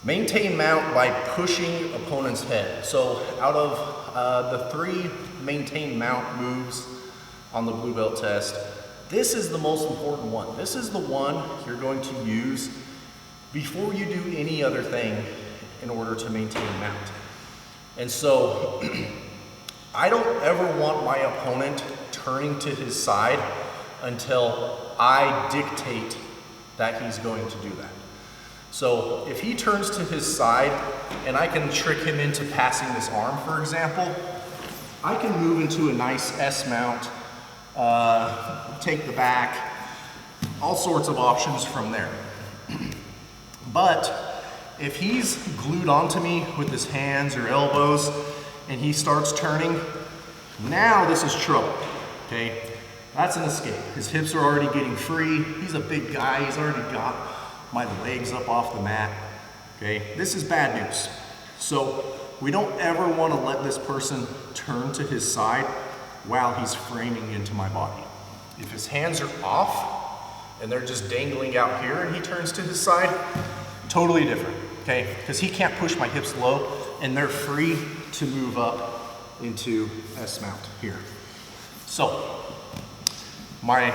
Maintain mount by pushing opponent's head. So out of the 3 maintain mount moves on the blue belt test, this is the most important one. This is the one you're going to use before you do any other thing in order to maintain mount. And so I don't ever want my opponent turning to his side until I dictate that he's going to do that. So if he turns to his side and I can trick him into passing this arm, for example, I can move into a nice S mount, take the back, all sorts of options from there. But if he's glued onto me with his hands or elbows and he starts turning, now this is trouble, okay? That's an escape. His hips are already getting free. He's a big guy. He's already got my legs up off the mat, okay? This is bad news. So we don't ever want to let this person turn to his side while he's framing into my body. If his hands are off and they're just dangling out here and he turns to his side, totally different, okay? Because he can't push my hips low and they're free to move up into S mount here. So my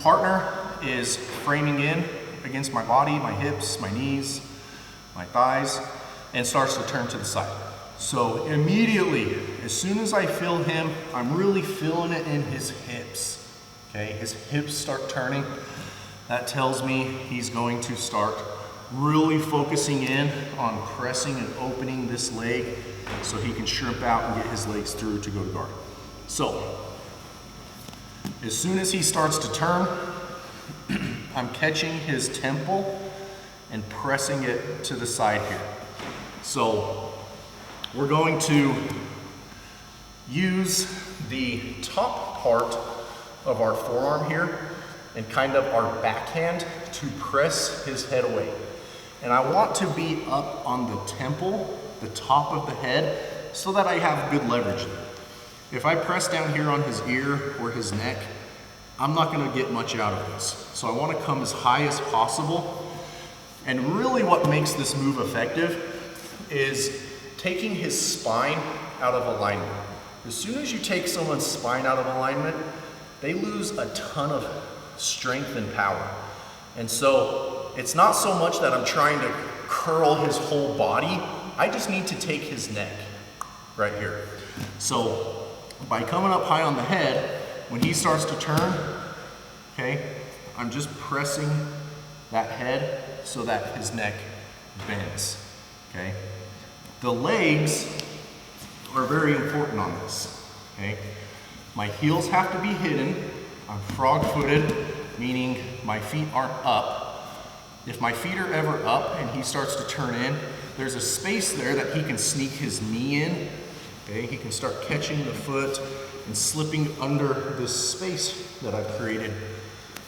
partner is framing in against my body, my hips, my knees, my thighs, and starts to turn to the side. So immediately, as soon as I feel him, I'm really feeling it in his hips, okay? His hips start turning. That tells me he's going to start really focusing in on pressing and opening this leg so he can shrimp out and get his legs through to go to guard. So, as soon as he starts to turn, I'm catching his temple and pressing it to the side here. So we're going to use the top part of our forearm here and kind of our backhand to press his head away. And I want to be up on the temple, the top of the head, so that I have good leverage there. If I press down here on his ear or his neck, I'm not gonna get much out of this. So I wanna come as high as possible. And really what makes this move effective is taking his spine out of alignment. As soon as you take someone's spine out of alignment, they lose a ton of strength and power. And so it's not so much that I'm trying to curl his whole body, I just need to take his neck right here. So by coming up high on the head, when he starts to turn, okay, I'm just pressing that head so that his neck bends, okay? The legs are very important on this, okay? My heels have to be hidden. I'm frog-footed, meaning my feet aren't up. If my feet are ever up and he starts to turn in, there's a space there that he can sneak his knee in, okay? He can start catching the foot and slipping under this space that I've created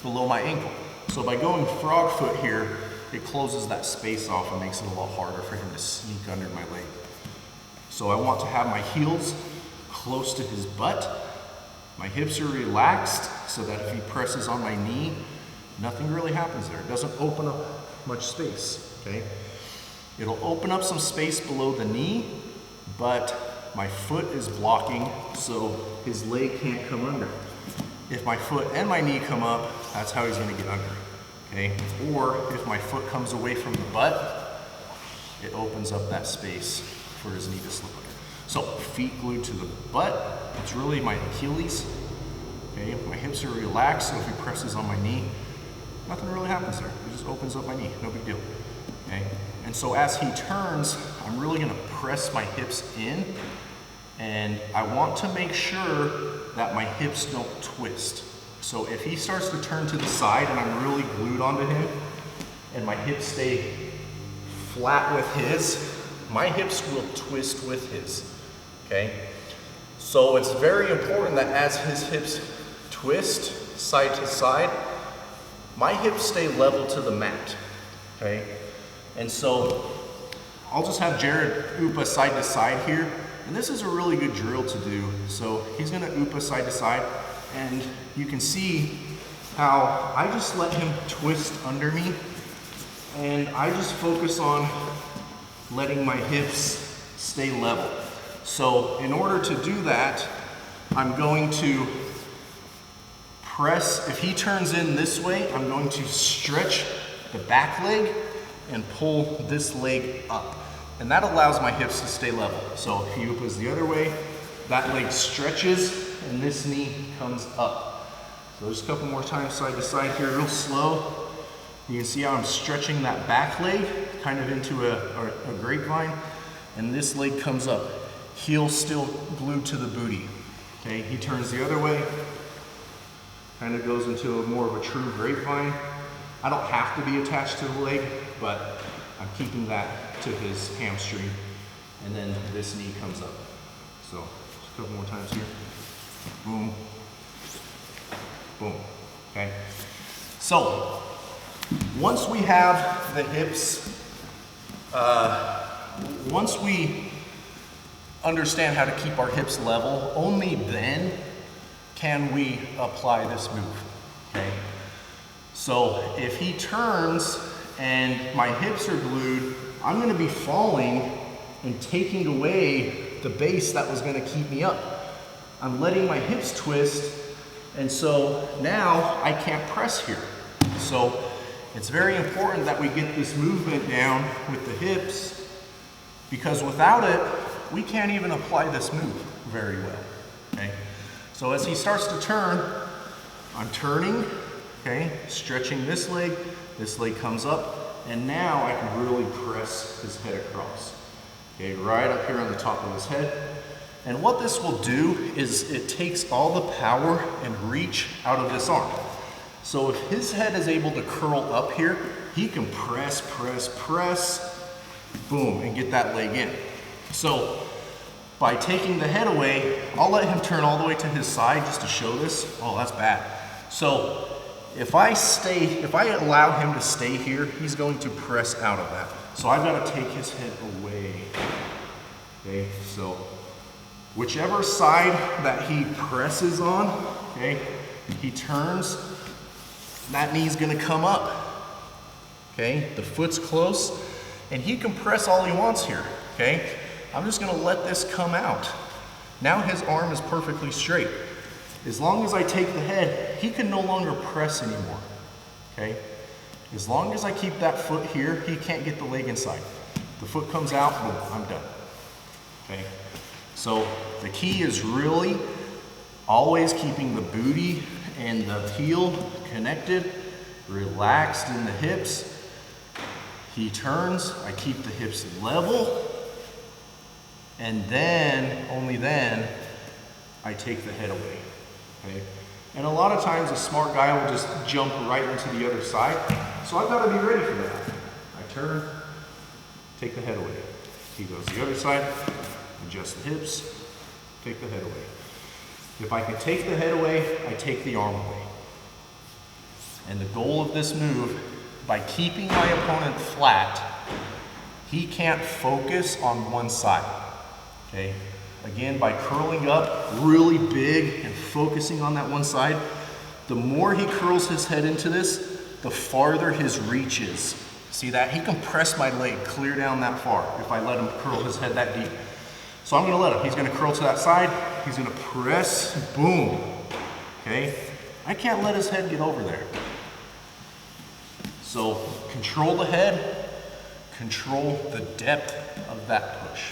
below my ankle. So by going frog foot here, it closes that space off and makes it a lot harder for him to sneak under my leg. So I want to have my heels close to his butt. My hips are relaxed so that if he presses on my knee, nothing really happens there. It doesn't open up much space, okay? It'll open up some space below the knee, but my foot is blocking so his leg can't come under. If my foot and my knee come up, that's how he's gonna get under, okay? Or if my foot comes away from the butt, it opens up that space for his knee to slip under. So feet glued to the butt, it's really my Achilles, okay? My hips are relaxed, so if he presses on my knee, nothing really happens there. It just opens up my knee, no big deal, okay? And so as he turns, I'm really gonna press my hips in, and I want to make sure that my hips don't twist. So if he starts to turn to the side and I'm really glued onto him, and my hips stay flat with his, my hips will twist with his, okay? So it's very important that as his hips twist side to side, my hips stay level to the mat, okay? And so I'll just have Jared upa side to side here, and this is a really good drill to do. So he's gonna upa side to side, and you can see how I just let him twist under me, and I just focus on letting my hips stay level. So in order to do that, I'm going to press. If he turns in this way, I'm going to stretch the back leg and pull this leg up. And that allows my hips to stay level. So if he was the other way, that leg stretches and this knee comes up. So just a couple more times side to side here, real slow. You can see how I'm stretching that back leg kind of into a grapevine, and this leg comes up. Heel still glued to the booty. Okay, he turns the other way, kind of goes into more of a true grapevine. I don't have to be attached to the leg, but I'm keeping that to his hamstring, and then this knee comes up. So just a couple more times here. Boom, boom, okay? So once we have the hips, once we understand how to keep our hips level, only then can we apply this move, okay? So if he turns and my hips are glued, I'm gonna be falling and taking away the base that was gonna keep me up. I'm letting my hips twist, and so now I can't press here. So it's very important that we get this movement down with the hips, because without it, we can't even apply this move very well, okay? So as he starts to turn, I'm turning, okay? Stretching this leg comes up, and now I can really press his head across, okay? Right up here on the top of his head. And what this will do is it takes all the power and reach out of this arm. So if his head is able to curl up here, he can press, boom, and get that leg in. So by taking the head away, I'll let him turn all the way to his side just to show this. Oh, that's bad. So if I allow him to stay here, he's going to press out of that. So I've got to take his head away. Okay, so whichever side that he presses on, okay, he turns, that knee's gonna come up, okay? The foot's close, and he can press all he wants here, okay? I'm just gonna let this come out. Now his arm is perfectly straight. As long as I take the head, he can no longer press anymore, okay? As long as I keep that foot here, he can't get the leg inside. The foot comes out, boom, I'm done, okay? So the key is really always keeping the booty and the heel connected, relaxed in the hips. He turns, I keep the hips level, and then, only then, I take the head away, okay? And a lot of times a smart guy will just jump right into the other side, so I've got to be ready for that. I turn, take the head away. He goes the other side, adjust the hips, take the head away. If I can take the head away, I take the arm away. And the goal of this move, by keeping my opponent flat, he can't focus on one side, okay? Again, by curling up really big and focusing on that one side, the more he curls his head into this, the farther his reach is. See that? He can press my leg clear down that far if I let him curl his head that deep. So I'm gonna let him. He's gonna curl to that side. He's gonna press, boom, okay? I can't let his head get over there. So control the head, control the depth of that push.